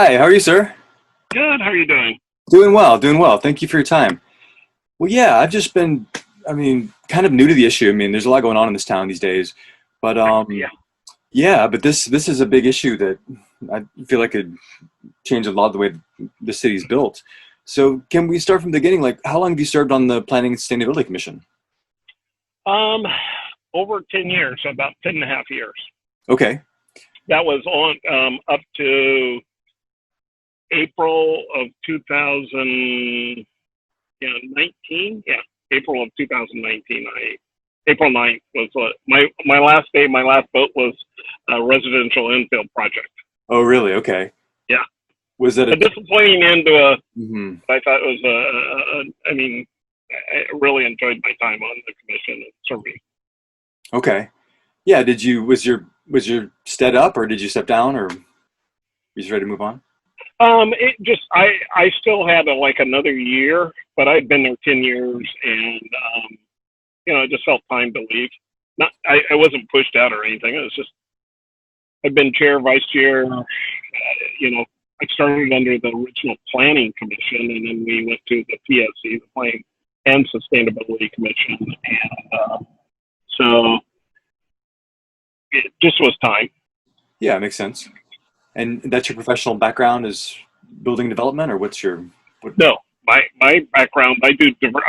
Hi, how are you, sir? Good. How are you doing? Doing well, doing well. Thank you for your time. Well, yeah, I've just been, kind of new to the issue. There's a lot going on in this town these days, but Yeah. yeah, but this is a big issue that I feel like could change a lot of the way the city's built. So, can we start from the beginning? Like, how long have you served on the Planning and Sustainability Commission? Um, Over 10 years, so about 10 and a half years. Okay, That was on up to April of 2019. Yeah, April of 2019. April 9th was my last day. My last vote was Residential Infill Project. oh, really? Okay. Yeah, Was that a a? disappointing end to a. Mhm. I thought it was I mean, I really enjoyed my time on the commission and serving. Okay. Yeah, did you, was your stead up, or did you step down, or you just ready to move on? It just I still had like another year, but I'd been there 10 years, and it just felt time to leave. Not I wasn't pushed out or anything. It was just I've been chair, vice chair. I started under the original planning commission, and then we went to the PSC, the Planning and Sustainability Commission, and so it just was time. Yeah, it makes sense. And that's your professional background is building development, or what's your what? No, my background, I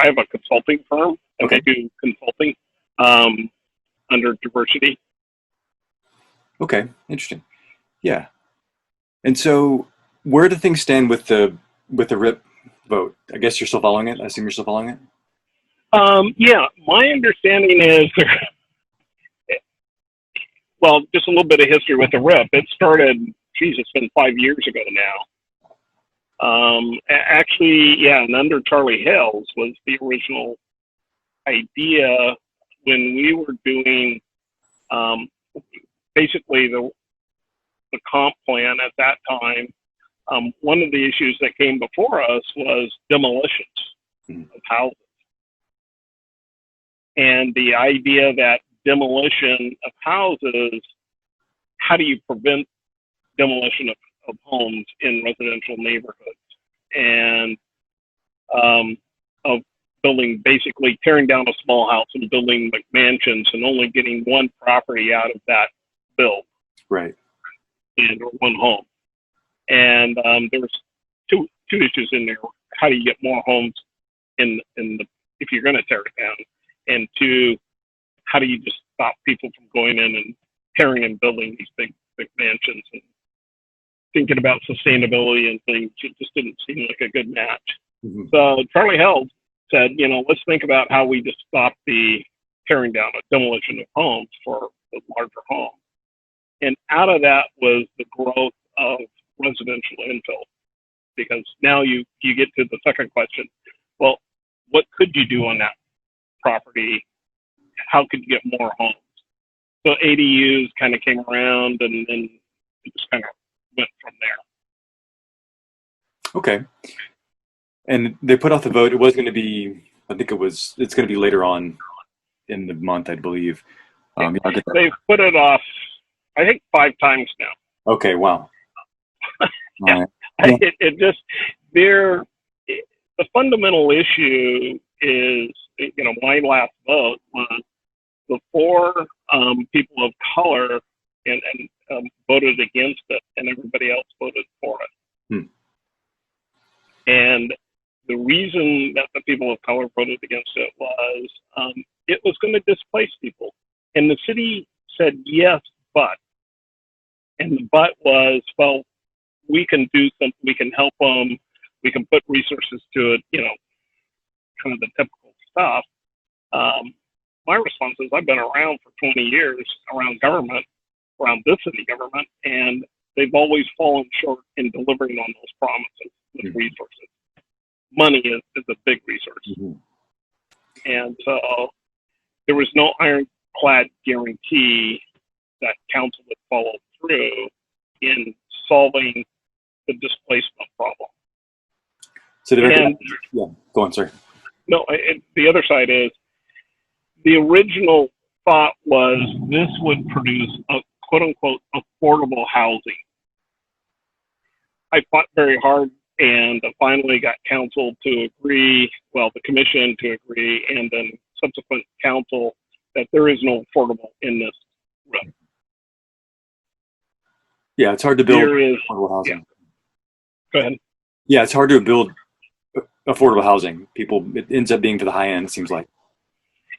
have a consulting firm, and I Okay, do consulting um, under diversity. okay, interesting. Yeah. And so, where do things stand with the RIP vote? I guess you're still following it. I assume you're still following it. Yeah, my understanding is, well, just a little bit of history with the RIP. It started, geez, it's been 5 years ago now. Actually, yeah, and under Charlie Hales was the original idea when we were doing um, basically the comp plan at that time. One of the issues that came before us was demolitions Mhm. of houses. And the idea that demolition of houses, how do you prevent demolition of homes in residential neighborhoods? And of building, basically tearing down a small house and building like mansions and only getting one property out of that build Right. and or one home. And there was two issues in there. How do you get more homes in the if you're going to tear it down? And two, how do you just stop people from going in and tearing and building these big mansions and thinking about sustainability and things? It just didn't seem like a good match. Mhm. So Charlie Held said, let's think about how we just stop the tearing down of demolition of homes for the larger homes. And out of that was the growth of residential infill, because now you get to the second question. Well, what could you do on that property? How could you get more homes? So ADUs kind of came around, and it just kind of went from there. Okay. And they put off the vote. It was going to be. I think it's going to be later on in the month, I believe. Yeah, I'll get that. They've put it off, I think, 5 times now. Okay. Wow. All Yeah, right. Yeah. it just the fundamental issue is, my last vote was the four people of color and voted against it, and everybody else voted for it. Hmm. And the reason that the people of color voted against it was it was going to displace people, and the city said yes, but, and the but was, well, we can do something, we can help them, we can put resources to it, kind of the typical stuff. My response is, I've been around for 20 years around government, around this city government, and they've always fallen short in delivering on those promises with Mhm. resources. Money is a big resource. Mhm. And so there was no ironclad guarantee that council would follow through in solving the displacement problem. So the And yeah. Go on, sir. no, the other side is the original thought was this would produce a quote unquote affordable housing. I fought very hard and finally got council to agree, well, the commission to agree, and then subsequent council, that there is no affordable in this room. Yeah, it's hard to build There is, affordable housing. yeah. Go ahead. Yeah, it's hard to build affordable housing. It ends up being to the high end, it seems like.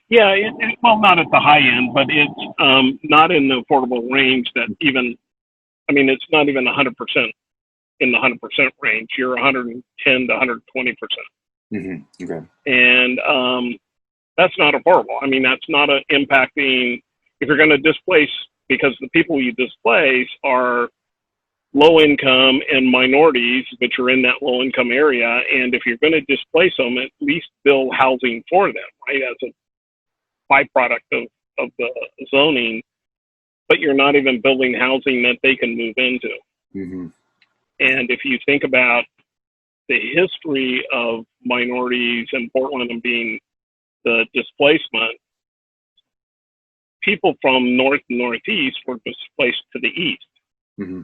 Yeah, well, not at the high end, but it's not in the affordable range that even, I mean, it's not even 100% in the 100% range. You're 110 to 120%. Mm-hmm. Okay. And that's not affordable. I mean, that's not impacting, if you're going to displace, because the people you displace are low income and minorities, which are in that low income area. And if you're going to displace them, at least build housing for them, right? As a byproduct of the zoning, but you're not even building housing that they can move into. Mm-hmm. And if you think about the history of minorities in Portland and being the displacement, people from north and northeast were displaced to the east. Mm-hmm.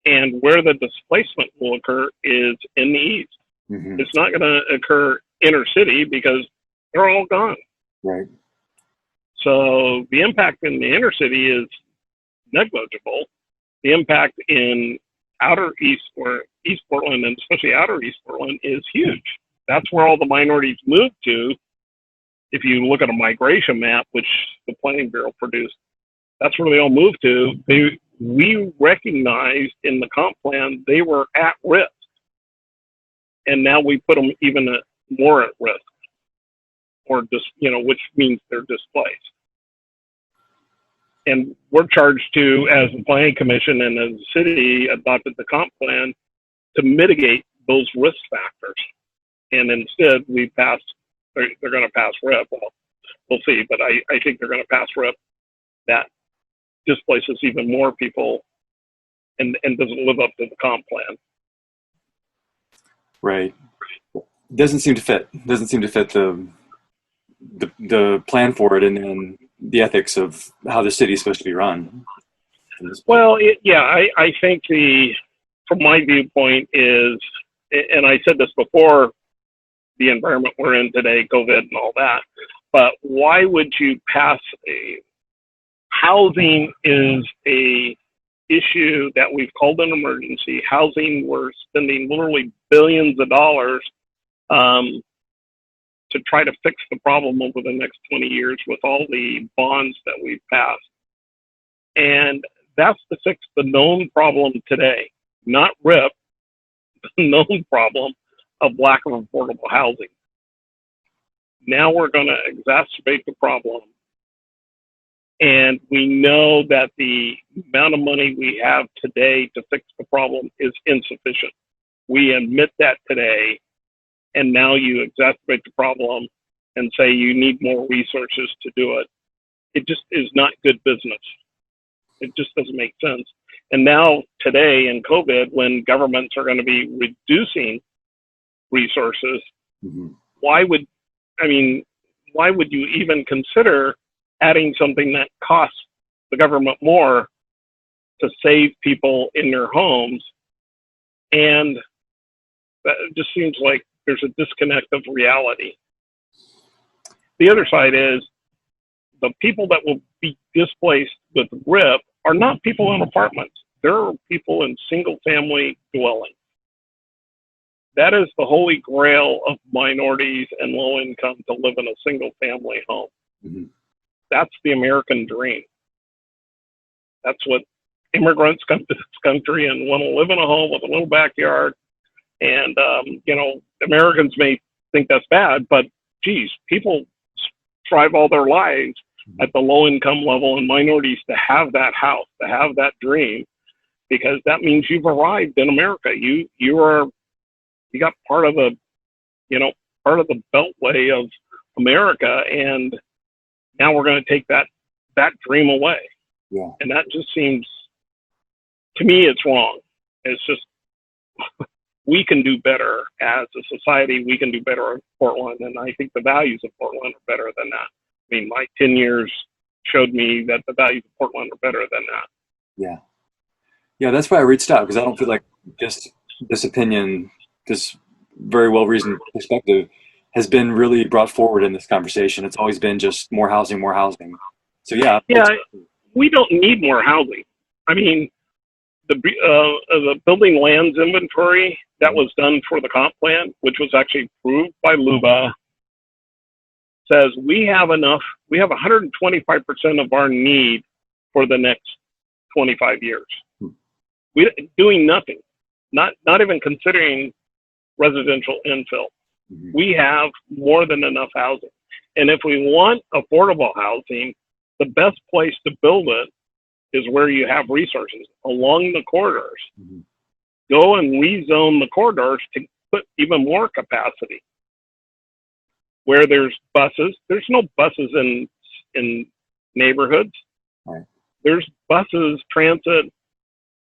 And where the displacement will occur is in the east. Mm-hmm. It's not going to occur inner city because they're all gone. Right. So the impact in the inner city is negligible. The impact in outer east or East Portland, and especially outer East Portland, is huge. That's where all the minorities move to. If you look at a migration map, which the Planning Bureau produced, that's where they all moved to. We recognized in the comp plan they were at risk, and now we put them even more at risk, or just, which means they're displaced. And we're charged to, as the Planning Commission and as the city adopted the comp plan, to mitigate those risk factors. And instead, they're going to pass RIP. Well, we'll see, but I think they're going to pass RIP that displaces even more people and doesn't live up to the comp plan. Right. Doesn't seem to fit the plan for it, and then the ethics of how the city is supposed to be run. Well, I think from my viewpoint is, and I said this before, the environment we're in today, COVID and all that, but why would you pass housing is a issue that we've called an emergency. Housing, we're spending literally billions of dollars to try to fix the problem over the next 20 years with all the bonds that we've passed. And that's to fix the known problem today, not RIP, the known problem of lack of affordable housing. Now we're going to exacerbate the problem. And we know that the amount of money we have today to fix the problem is insufficient. We admit that today. And now you exacerbate the problem and say you need more resources to do it. It just is not good business. It just doesn't make sense. And now today in COVID, when governments are going to be reducing resources, mm-hmm. why would you even consider adding something that costs the government more to save people in their homes? And that just seems like there's a disconnect of reality. The other side is the people that will be displaced with RIP are not people in apartments. There are people in single family dwellings. That is the holy grail of minorities and low income, to live in a single family home. Mm-hmm. That's the American dream. That's what immigrants come to this country and want to live in a home with a little backyard. And, Americans may think that's bad, but geez, people strive all their lives at the low income level and minorities to have that house, to have that dream, because that means you've arrived in America. You got part of the beltway of America, and now we're going to take that dream away. Yeah. And that just seems, to me, it's wrong. It's just, we can do better as a society. We can do better in Portland, and I think the values of Portland are better than that. I mean, my 10 years showed me that the values of Portland are better than that. Yeah. Yeah, that's why I reached out, because I don't feel like this opinion, this very well reasoned perspective, has been really brought forward in this conversation. It's always been just more housing, more housing. So yeah, Yeah, we don't need more housing. I mean, the building lands inventory that was done for the comp plan, which was actually approved by LUBA, says we have enough, we have 125% of our need for the next 25 years. We're doing nothing, not even considering residential infill. We have more than enough housing. And if we want affordable housing, the best place to build it is where you have resources along the corridors. Go and rezone the corridors to put even more capacity. Where there's buses, there's no buses in neighborhoods. Right. There's buses, transit,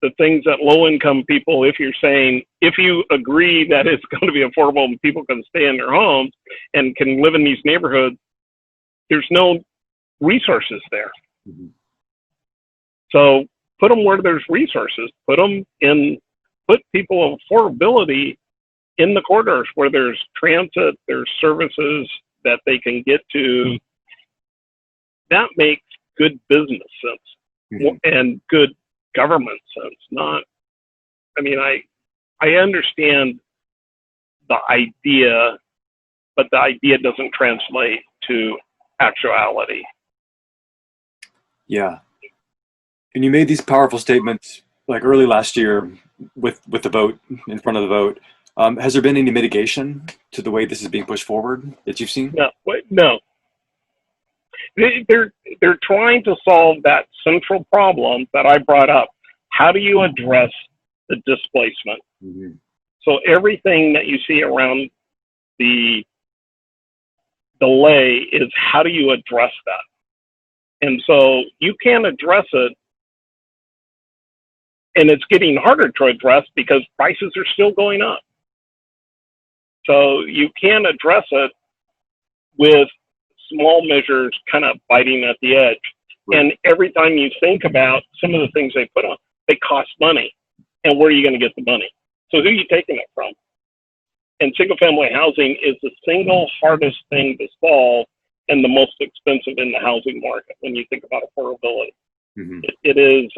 the things that low-income people, if you're saying, if you agree that it's going to be affordable and people can stay in their homes and can live in these neighborhoods, there's no resources there. So put them where there's resources. Put people of affordability in the corridors where there's transit, there's services that they can get to. That makes good business sense and good government sense. Not, I mean, I understand the idea, but the idea doesn't translate to actuality. Yeah. And you made these powerful statements like early last year with the vote, in front of the vote. Has there been any mitigation to the way this is being pushed forward that you've seen? No. They're trying to solve that central problem that I brought up. How do you address the displacement? So everything that you see around the delay is how do you address that? And so you can't address it, and it's getting harder to address because prices are still going up. So you can't address it with small measures kind of biting at the edge. And every time you think about some of the things they put on, they cost money. And where are you going to get the money? So who are you taking it from? And single family housing is the single hardest thing to solve and the most expensive in the housing market when you think about affordability. It is,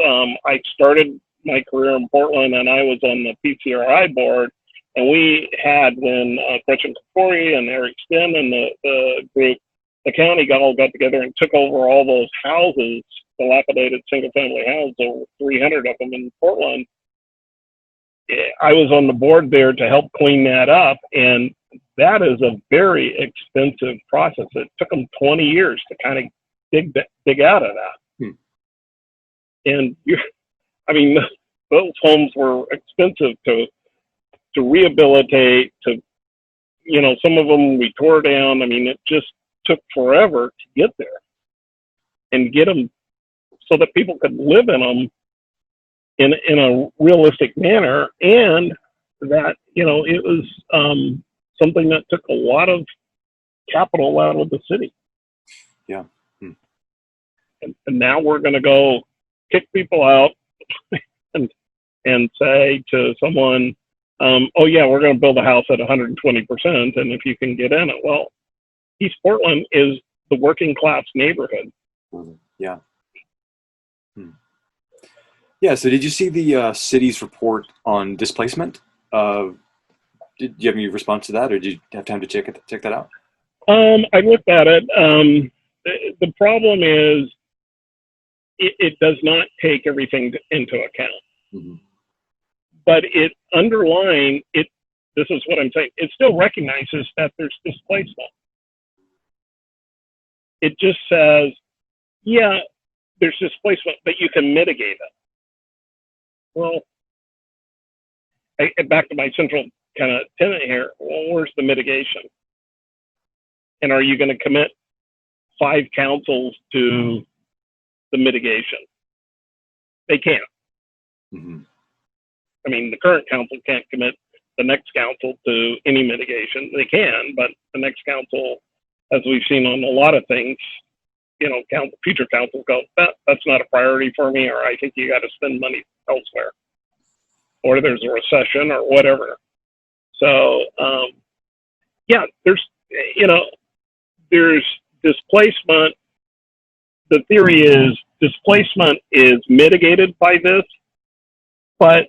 I started my career in Portland and I was on the PCRI board, and we had, when Gretchen Kapori and Eric Sten and the group, the county all got together and took over all those houses, dilapidated single family houses, over 300 of them in Portland. I was on the board there to help clean that up, and that is a very expensive process. It took them 20 years to kind of dig out of that. And I mean, those homes were expensive to rehabilitate, to, you know, some of them we tore down. I mean, it just took forever to get there and get them so that people could live in them in a realistic manner. And that, you know, it was something that took a lot of capital out of the city. Yeah. And now we're going to go kick people out and say to someone, oh yeah, we're going to build a house at 120%, and if you can get in it. Well, East Portland is the working class neighborhood. Yeah. Yeah. So did you see the city's report on displacement? Did you have any response to that, or did you have time to check that out? I looked at it. The problem is it does not take everything into account. But it underlying it. This is what I'm saying. It still recognizes that there's displacement. It just says, yeah, there's displacement, but you can mitigate it. Well, back to my central kind of tenet here. Well, where's the mitigation? And are you going to commit 5 councils to the mitigation? They can't. I mean, the current council can't commit the next council to any mitigation. They can, but the next council, as we've seen on a lot of things, you know, future councils go, that's not a priority for me, or I think you got to spend money elsewhere. or there's a recession or whatever. So, yeah, there's, you know, there's displacement. The theory is displacement is mitigated by this, but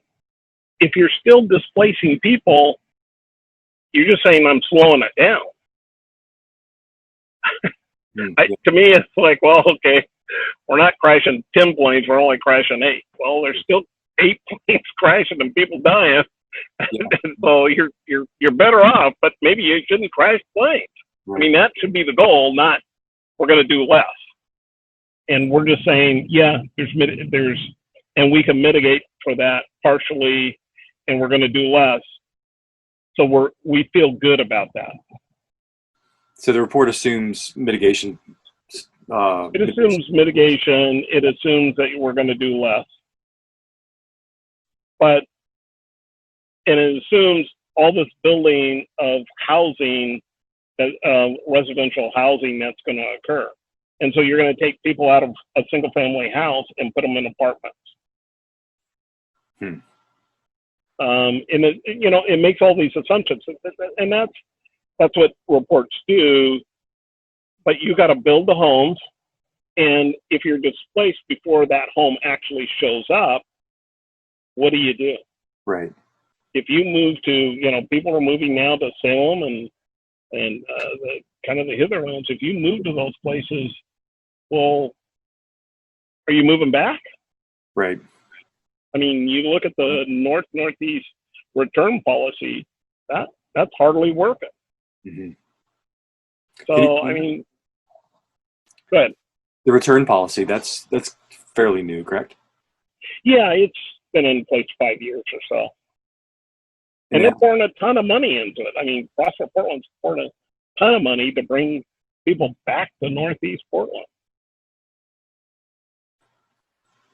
if you're still displacing people, you're just saying I'm slowing it down. To me, it's like, well, okay, we're not crashing 10 planes, we're only crashing 8. Well, there's still 8 planes crashing and people dying. Yeah. So you're better off, but maybe you shouldn't crash planes. Right. I mean, that should be the goal, not we're going to do less. And we're just saying, yeah, there's, and we can mitigate for that partially, and we're going to do less. So we feel good about that. So the report assumes mitigation. It assumes mitigation. It assumes that we're going to do less. And it assumes all this building of housing, residential housing that's going to occur. And so you're going to take people out of a single family house and put them in apartments. And it makes all these assumptions, and that's what reports do. But you got to build the homes, and if you're displaced before that home actually shows up, what do you do? Right. If you move to, people are moving now to Salem and the kind of the hitherlands. If you move to those places, well, are you moving back? Right. I mean, you look at the northeast return policy. That's hardly working. Mm-hmm. So I mean, go ahead. The return policy, that's fairly new, correct? Yeah, it's been in place 5 years or so. And they're pouring a ton of money into it. I mean, Crossville Portland's pouring a ton of money to bring people back to Northeast Portland.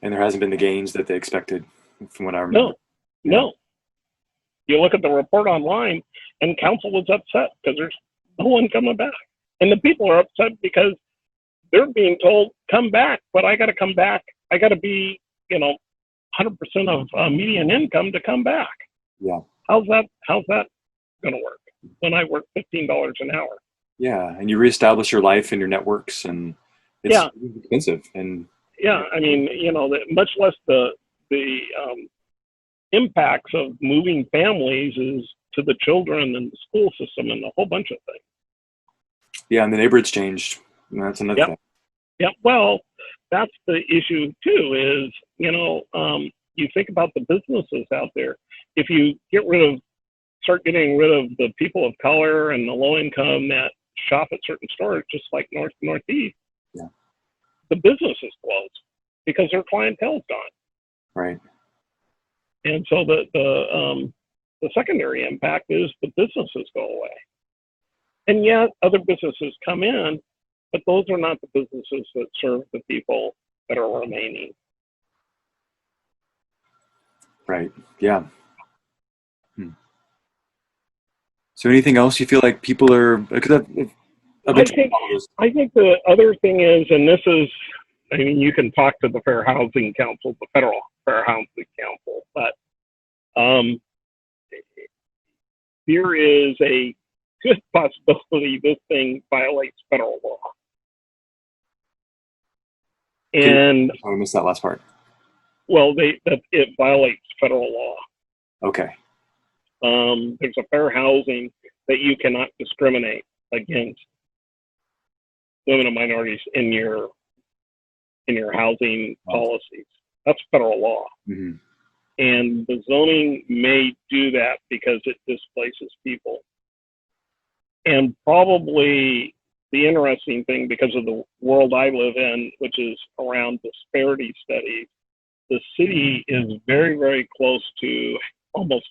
And there hasn't been the gains that they expected, from what I remember. No. You look at the report online, and council was upset because there's no one coming back. And the people are upset because they're being told, come back, but I got to come back. I got to be, 100% of median income to come back. Yeah. How's that going to work when I work $15 an hour? Yeah, and you reestablish your life and your networks, and it's expensive. And yeah, I mean, much less the impacts of moving families is to the children and the school system and a whole bunch of things. Yeah, and the neighborhood's changed. That's another thing. Yeah, well, that's the issue too. Is you think about the businesses out there. If you start getting rid of the people of color and the low income that shop at certain stores, just like Northeast, the business is closed because their clientele's gone. Right. And so the secondary impact is the businesses go away. And yet other businesses come in, but those are not the businesses that serve the people that are remaining. Right. Yeah. So anything else you feel like people are? I think the other thing is, and this is, I mean, you can talk to the Fair Housing Council, the Federal Fair Housing Council, but there is a good possibility this thing violates federal law. And I missed that last part. Well, it violates federal law. Okay. There's a fair housing that you cannot discriminate against women and minorities in your housing policies. That's federal law. Mm-hmm. And the zoning may do that because it displaces people. And probably the interesting thing, because of the world I live in, which is around disparity studies, the city is very, very close to almost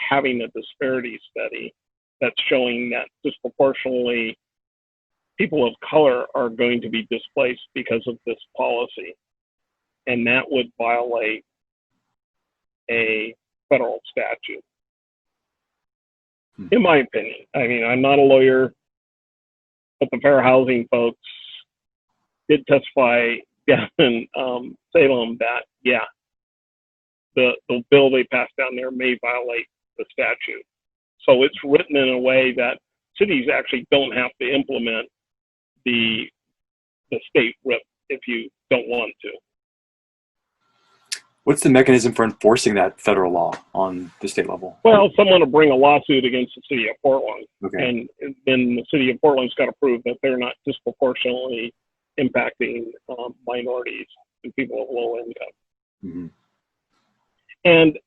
having a disparity study that's showing that disproportionately people of color are going to be displaced because of this policy. And that would violate a federal statute, in my opinion. I mean, I'm not a lawyer, but the fair housing folks did testify down in Salem that, the bill they passed down there may violate the statute. So it's written in a way that cities actually don't have to implement the state RIP if you don't want to. What's the mechanism for enforcing that federal law on the state level? Well, someone will bring a lawsuit against the city of Portland, Okay. and then the city of Portland's got to prove that they're not disproportionately impacting minorities and people of low income. Mm-hmm. And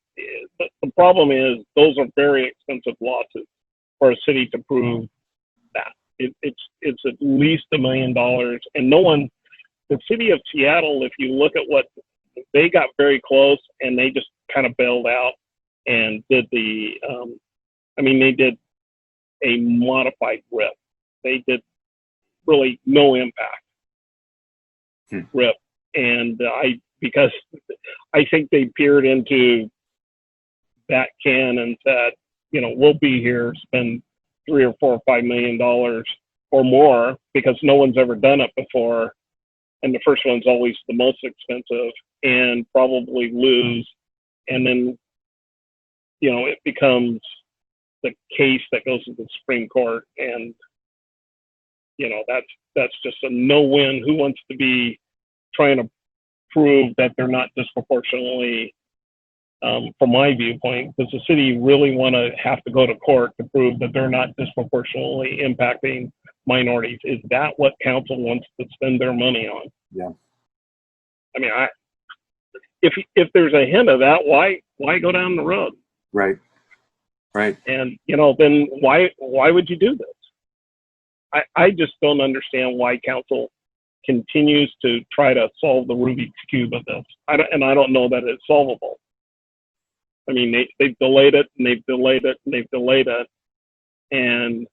the problem is those are very expensive lawsuits for a city to prove that. It's at least $1 million, and no one. The city of Seattle, if you look at what they got very close, and they just kind of bailed out and did they did a modified RIP. They did really no impact RIP, and because I think they peered into that can and said, we'll be here, spend $3 or $4 or $5 million or more because no one's ever done it before. And the first one's always the most expensive and probably lose. And then, it becomes the case that goes to the Supreme Court. And, that's just a no-win. Who wants to be trying to prove that they're not disproportionately, from my viewpoint, does the city really want to have to go to court to prove that they're not disproportionately impacting minorities? Is that what council wants to spend their money on? Yeah. I mean, if there's a hint of that, why go down the road? Right. And then why would you do this? I just don't understand why council continues to try to solve the Rubik's Cube of this. I don't know that it's solvable. I mean, they've delayed it and they've delayed it and they've delayed it, and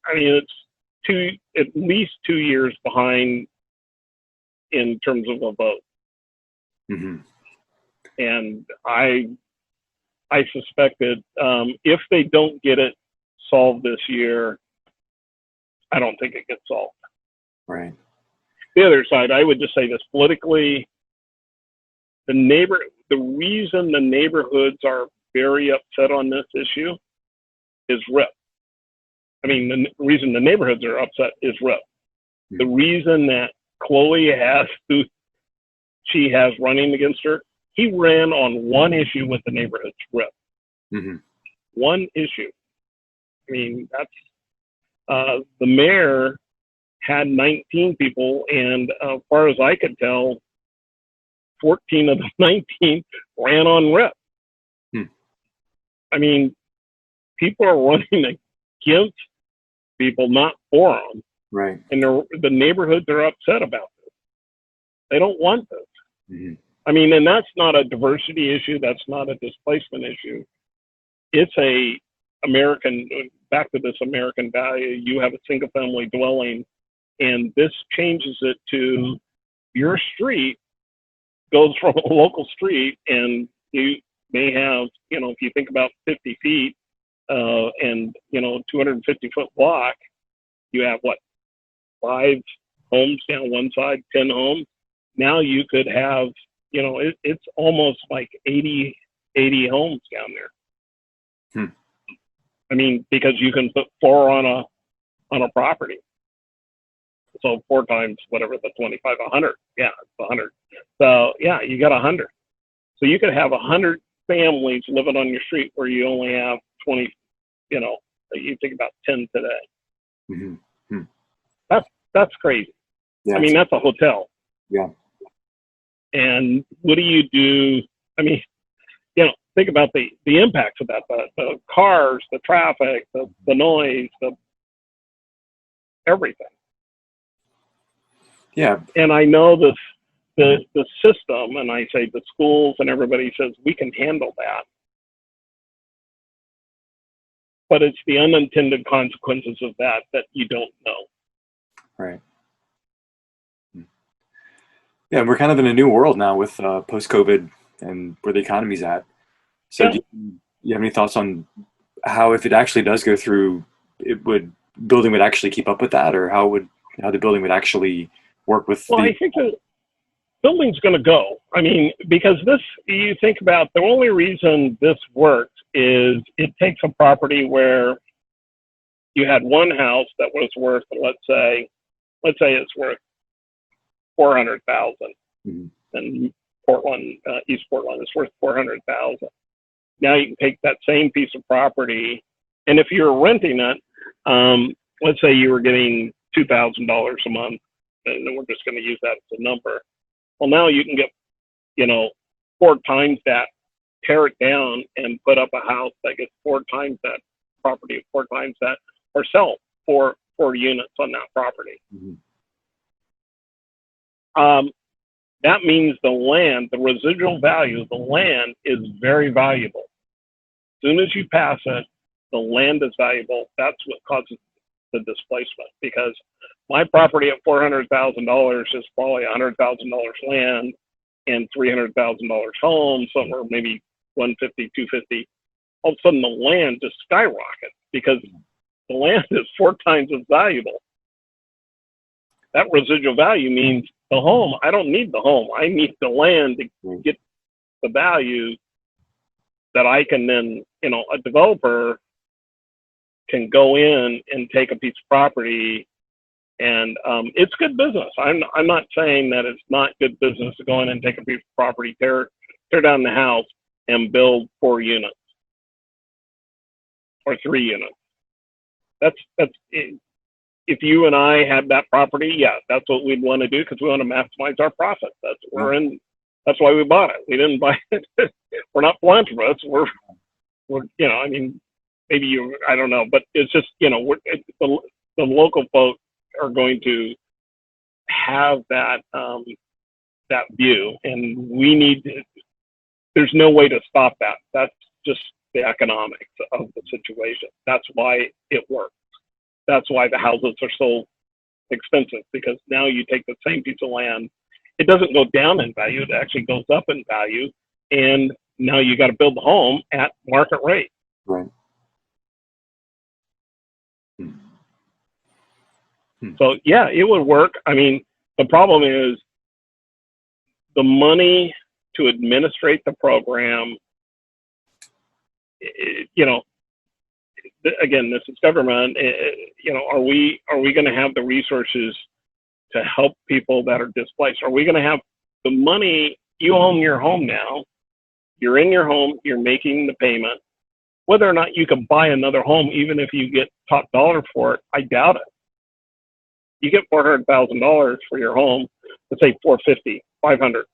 I mean, it's at least 2 years behind in terms of a vote. Mm-hmm. And I suspected if they don't get it solved this year, I don't think it gets solved. Right. The other side, I would just say this politically, the reason the neighborhoods are very upset on this issue is RIP. I mean, the reason the neighborhoods are upset is RIP. The reason that Chloe has, who she has running against her, he ran on one issue with the neighborhoods, RIP. Mm-hmm. One issue. I mean, that's, the mayor had 19 people, and as far as I could tell, 14 of the 19 ran on RIP. I mean, people are running against people, not for them. Right. And the neighborhoods are upset about this. They don't want this. Mm-hmm. I mean, and that's not a diversity issue. That's not a displacement issue. It's back to this American value. You have a single family dwelling, and this changes it to your street goes from a local street, and you may have, if you think about 50 feet and 250-foot block, you have 5 homes down one side, 10 homes. Now you could have, it's almost like 80 homes down there. I mean, because you can put 4 on a property. So 4 times whatever the 25, 100. Yeah, it's 100. So yeah, you got 100. So you could have 100 families living on your street where you only have 20. You think about 10 today. Mm-hmm. That's crazy. Yeah. I mean, that's a hotel. Yeah. And what do you do? I mean, think about the impacts of that, the cars, the traffic, the noise, everything. Yeah. And I know the system, and I say the schools and everybody says we can handle that. But it's the unintended consequences of that you don't know. Right. Yeah, we're kind of in a new world now with post-COVID and where the economy's at. So do you have any thoughts on how, if it actually does go through, building would actually keep up with that, or how the building would actually work with? Well, I think building's going to go. I mean, because this, you think about the only reason this works is it takes a property where you had one house that was worth, let's say it's worth 400,000, and Portland, East Portland is worth 400,000. Now you can take that same piece of property, and if you're renting it, let's say you were getting $2,000 a month, and we're just going to use that as a number. Well, now you can get, 4 times that, tear it down and put up a house that gets 4 times that property, 4 times that, or sell 4 units on that property. That means the land, the residual value of the land is very valuable. As soon as you pass it, the land is valuable. That's what causes the displacement, because my property at $400,000 is probably $100,000 land and $300,000 home, somewhere maybe 150, 250. All of a sudden the land just skyrockets because the land is 4 times as valuable. That residual value means the home, I don't need the home. I need the land to get the value that I can then, a developer can go in and take a piece of property, and it's good business. I'm not saying that it's not good business to go in and take a piece of property, tear down the house and build 4 units or 3 units. That's if you and I had that property, yeah, that's what we'd want to do, because we want to maximize our profit. That's why we bought it. We didn't buy it. We're not philanthropists. We're I mean, maybe I don't know, but it's just, the local folk are going to have that that view, and we need to, there's no way to stop that. That's just the economics of the situation. That's why it works. That's why the houses are so expensive, because now you take the same piece of land, it doesn't go down in value, it actually goes up in value, and now you got to build the home at market rate. Right. So yeah, it would work. I mean, the problem is the money to administrate the program, again, this is government, are we going to have the resources to help people that are displaced? Are we going to have the money? You own your home now. You're in your home. You're making the payment. Whether or not you can buy another home, even if you get top dollar for it, I doubt it. You get $400,000 for your home. Let's say 450, 500.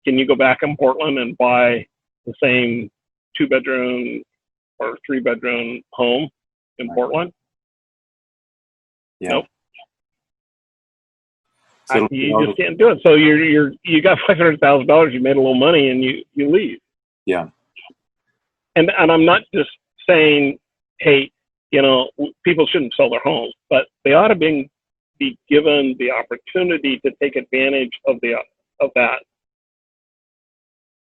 Can you go back in Portland and buy the same 2-bedroom or 3-bedroom home in Portland? Yeah. Nope. So You just can't do it. So you got $500,000. You made a little money, and you leave. Yeah. And I'm not just saying, hey, people shouldn't sell their homes, but they ought to be given the opportunity to take advantage of that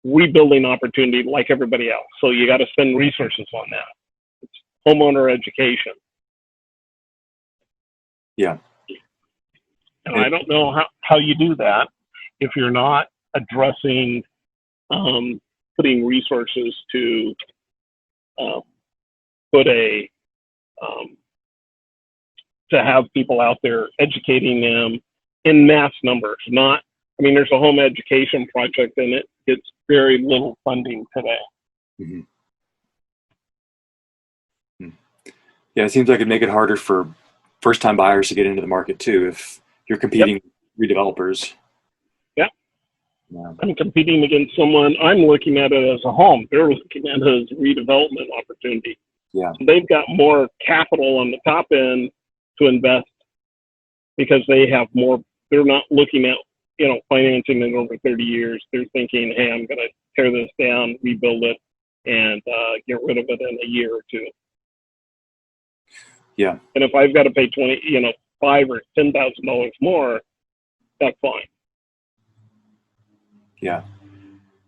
rebuilding opportunity like everybody else. So you got to spend resources on that. It's homeowner education. Yeah. And I don't know how you do that if you're not addressing putting resources to to have people out there educating them in mass numbers. There's a home education project, and it gets very little funding today. Mm-hmm. Yeah, it seems like it'd make it harder for first-time buyers to get into the market too, if you're competing with redevelopers. Yeah. Yeah. I'm competing against someone. I'm looking at it as a home. They're looking at it as a redevelopment opportunity. Yeah. So they've got more capital on the top end to invest because they have more. They're not looking at financing it over 30 years. They're thinking, hey, I'm going to tear this down, rebuild it, and get rid of it in a year or 2. Yeah. And if I've got to pay $5,000 or $10,000 more, that's fine. Yeah.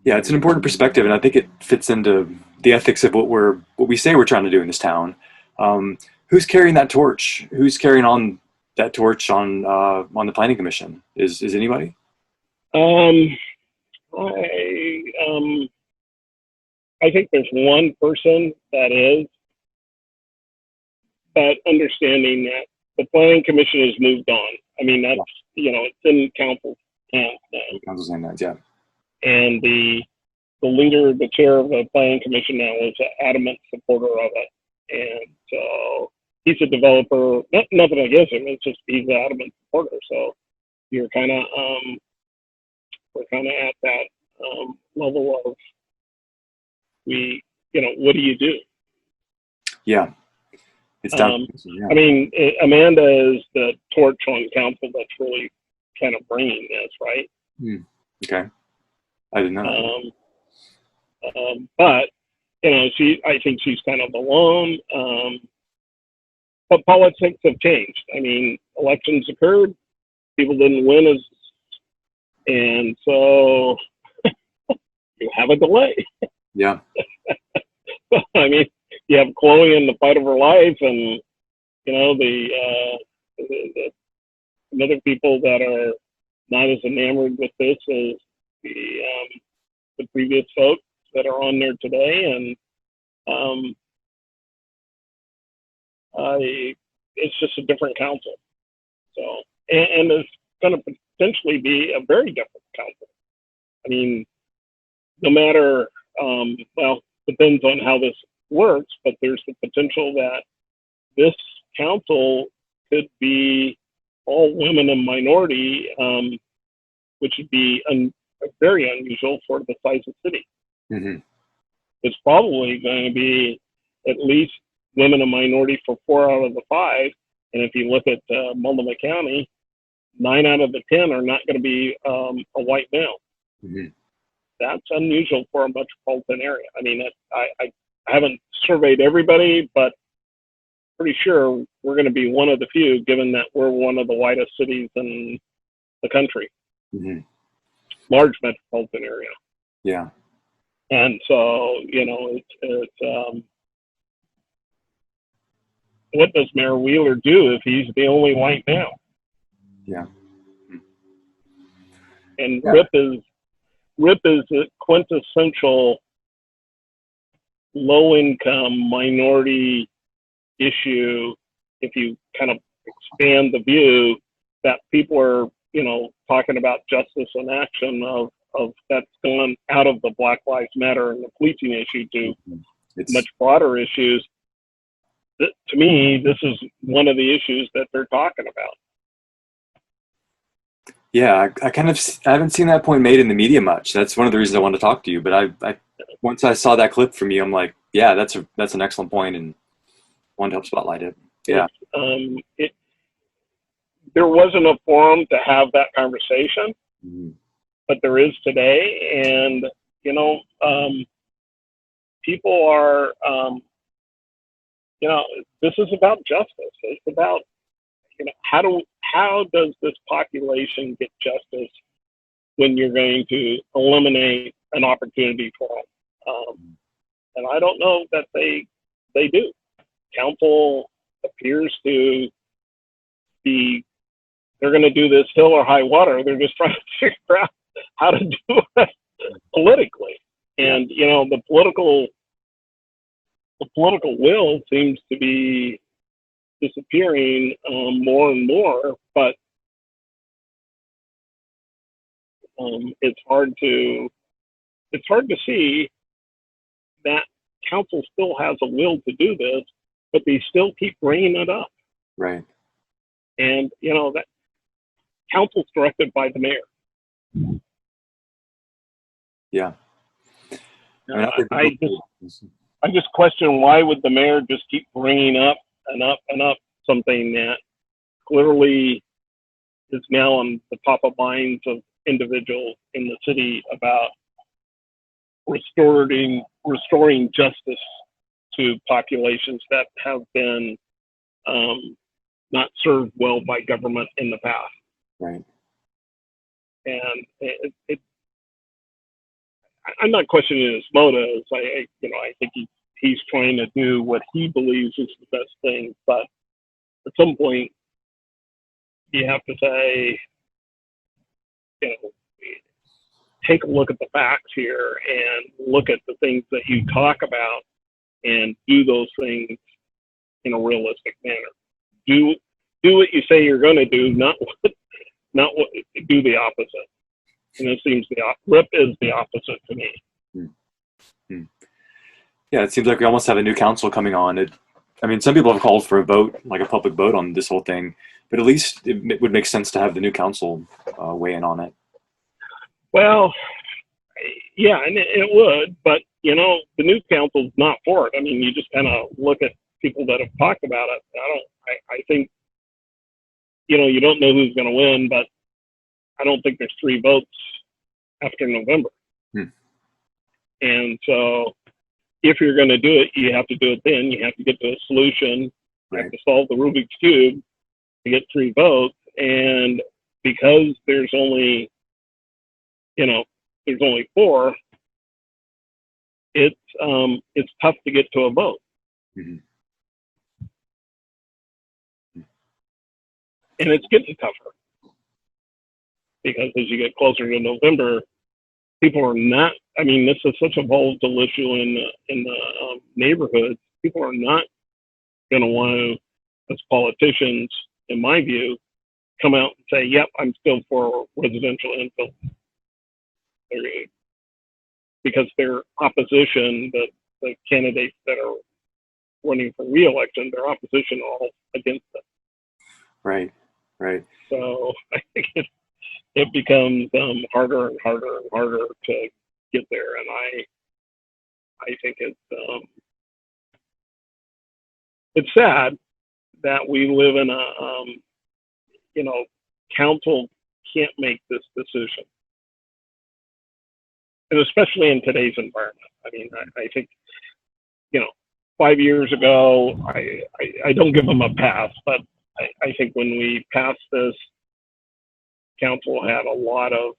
Yeah, it's an important perspective, and I think it fits into the ethics of what we say we're trying to do in this town. Who's carrying that torch? Who's carrying on that torch on the Planning Commission? Is anybody? Um, I I think there's one person that is, but understanding that the planning commission has moved on. I mean, that's, it's in council's hands now. Council's saying that, yeah. And the leader, the chair of the planning commission now is an adamant supporter of it. And so he's a developer, nothing against him, it's just he's an adamant supporter. So you're kind of, we're kind of at that level of what do you do? Yeah. It's down. Yeah. I mean, Amanda is the torch on council that's really kind of bringing this, right? Okay. I didn't know. But, I think she's kind of alone. But politics have changed. I mean, elections occurred, people didn't win and so you have a delay. Yeah. I mean, you have Chloe in the fight of her life, and the other people that are not as enamored with this as the previous folks that are on there today, and it's just a different council. So, and it's going to potentially be a very different council. I mean, no matter, depends on how this works, but there's the potential that this council could be all women and minority, which would be very unusual for the size of the city. Mm-hmm. It's probably going to be at least women and minority for 4 out of the 5. And if you look at Multnomah County, 9 out of the 10 are not going to be a white male. Mm-hmm. That's unusual for a metropolitan area. I mean, I haven't surveyed everybody, but pretty sure we're going to be one of the few, given that we're one of the whitest cities in the country. Mm-hmm. Large metropolitan area. Yeah. And so, it's what does Mayor Wheeler do if he's the only white male? Yeah. And yeah. RIP is a quintessential low-income minority issue. If you kind of expand the view, that people are, talking about justice and action of that's gone out of the Black Lives Matter and the policing issue to much broader issues. To me, this is one of the issues that they're talking about. Yeah, I haven't seen that point made in the media much. That's one of the reasons I wanted to talk to you. But I once I saw that clip from you, I'm like, yeah, that's an excellent point, and wanted to help spotlight it. Yeah. There wasn't a forum to have that conversation, but there is today, and people are, this is about justice. It's about how does this population get justice when you're going to eliminate an opportunity for them? And I don't know that they do. Council appears to be, they're going to do this hill or high water. They're just trying to figure out how to do it politically. And, the political will seems to be disappearing more and more, but it's hard to see that council still has a will to do this, but they still keep bringing it up. Right. And that council's directed by the mayor. Yeah. I just question, why would the mayor just keep bringing up and up and up something that clearly is now on the top of minds of individuals in the city about restoring justice to populations that have been not served well by government in the past. Right. And I'm not questioning his motives. I think he's trying to do what he believes is the best thing. But at some point, you have to say, take a look at the facts here and look at the things that you talk about and do those things in a realistic manner. Do what you say you're going to do, not what do the opposite. And it seems RIP is the opposite to me. Hmm. Yeah, it seems like we almost have a new council coming on. I mean, some people have called for a vote, like a public vote on this whole thing, but at least it would make sense to have the new council weigh in on it. Well, yeah, and it would, but you know, the new council's not for it. I mean, you just kind of look at people that have talked about it. I think, you know, you don't know who's going to win, but I don't think there's 3 votes after November. And so if you're going to do it, you have to do it then. You have to get to a solution. You have to solve the Rubik's Cube to get 3 votes. And because there's only 4, it's tough to get to a vote. Mm-hmm. And it's getting tougher because as you get closer to November, people are not. I mean, this is such a volatile issue in the neighborhoods. People are not going to want to, as politicians, in my view, come out and say, "Yep, I'm still for residential infill," because their opposition, the candidates that are running for re-election, their opposition are all against it. Right. So I think it becomes harder and harder and harder to get there, and I think it's sad that we live in a council can't make this decision, and especially in today's environment. I mean, I think 5 years ago, I don't give them a pass, but I think when we passed this, council had a lot of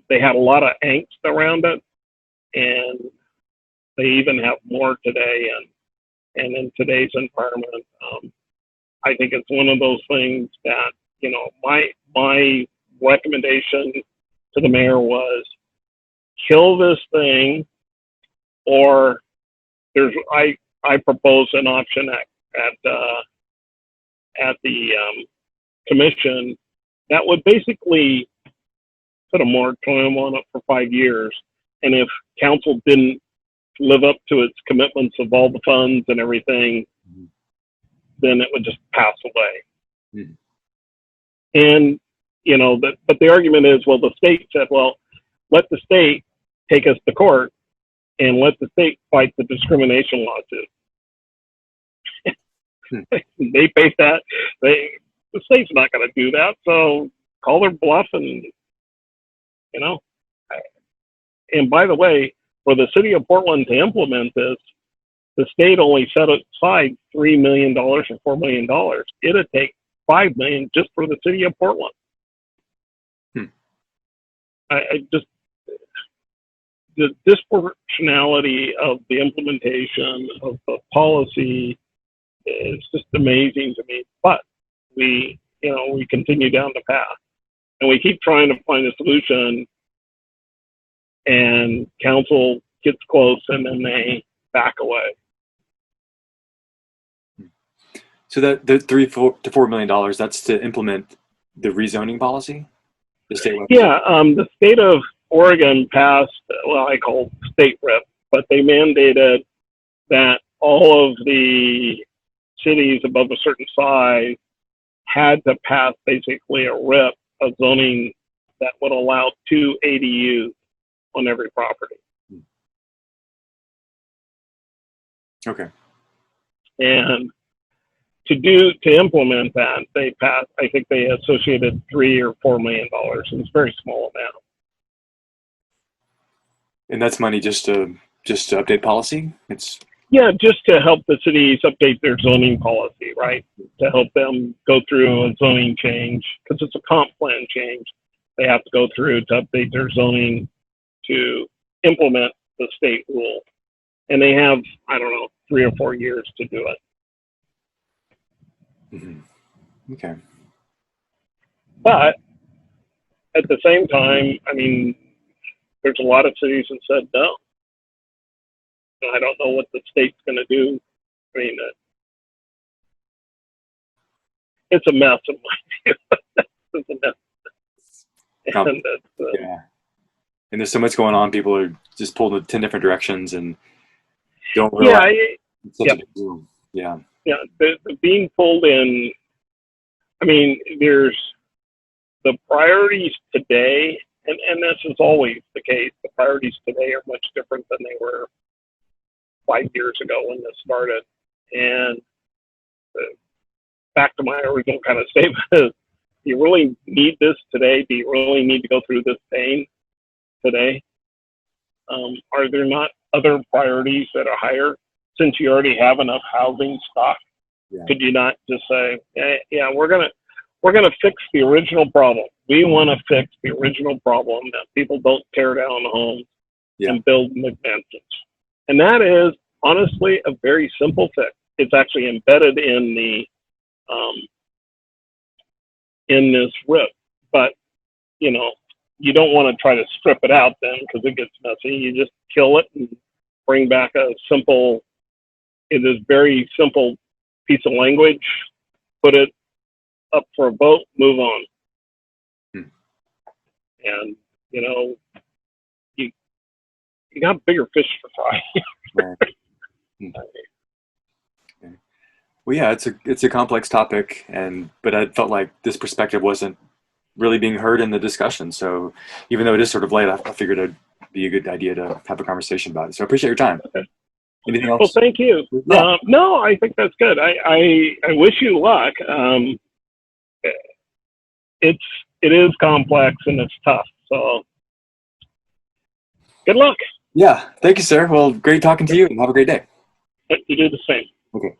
they had a lot of angst around it, and they even have more today. And in today's environment, I think it's one of those things that my recommendation to the mayor was kill this thing, or I propose an option at the commission that would basically put a moratorium on it for 5 years. And if council didn't live up to its commitments of all the funds and everything, then it would just pass away. And, but the argument is, well, the state said, well, let the state take us to court and let the state fight the discrimination lawsuit. They face that. The state's not going to do that. So call their bluff and, and by the way, for the city of Portland to implement this, the state only set aside $3 million or $4 million. It'd take $5 million just for the city of Portland. The disproportionality of the implementation of the policy is just amazing to me. But we continue down the path, and we keep trying to find a solution, and council gets close and then they back away. So that the $3 to $4 million, that's to implement the rezoning policy? The state the state of Oregon passed, well, I call state RIP, but they mandated that all of the cities above a certain size had to pass basically a RIP, a zoning that would allow 2 ADUs on every property. Okay. And to implement that, they passed, I think they associated $3 or $4 million. It's a very small amount. And that's money just to update policy? Yeah, just to help the cities update their zoning policy, right? To help them go through a zoning change, because it's a comp plan change. They have to go through to update their zoning to implement the state rule. And they have, 3 or 4 years to do it. Okay. But at the same time, I mean, there's a lot of cities that said no. I don't know what the state's going to do. I mean, it's a mess in my view. It's a mess. And yeah. And there's so much going on. People are just pulled in 10 different directions and don't realize it's such a big deal. Yeah. Yeah. The being pulled in, I mean, there's the priorities today, and this is always the case. The priorities today are much different than they were 5 years ago when this started. And back to my original kind of statement is, do you really need this today? Do you really need to go through this pain today? Are there not other priorities that are higher? Since you already have enough housing stock, could you not just say, yeah, we're gonna fix the original problem. We want to fix the original problem that people don't tear down homes and build McMansions. And that is honestly a very simple fix. It's actually embedded in the in this RIP, but you know, you don't want to try to strip it out then because it gets messy. You just kill it and bring back a simple, it is very simple piece of language, put it up for a vote, move on. And, you know, you got bigger fish to fry. Well, yeah, it's a complex topic, but I felt like this perspective wasn't really being heard in the discussion. So even though it is sort of late, I figured it'd be a good idea to have a conversation about it. So I appreciate your time. Okay. Anything else? Well, thank you. Yeah. No, I think that's good. I wish you luck. It is complex and it's tough. So good luck. Yeah. Thank you, sir. Well, great talking to you and have a great day. You do the same. Okay.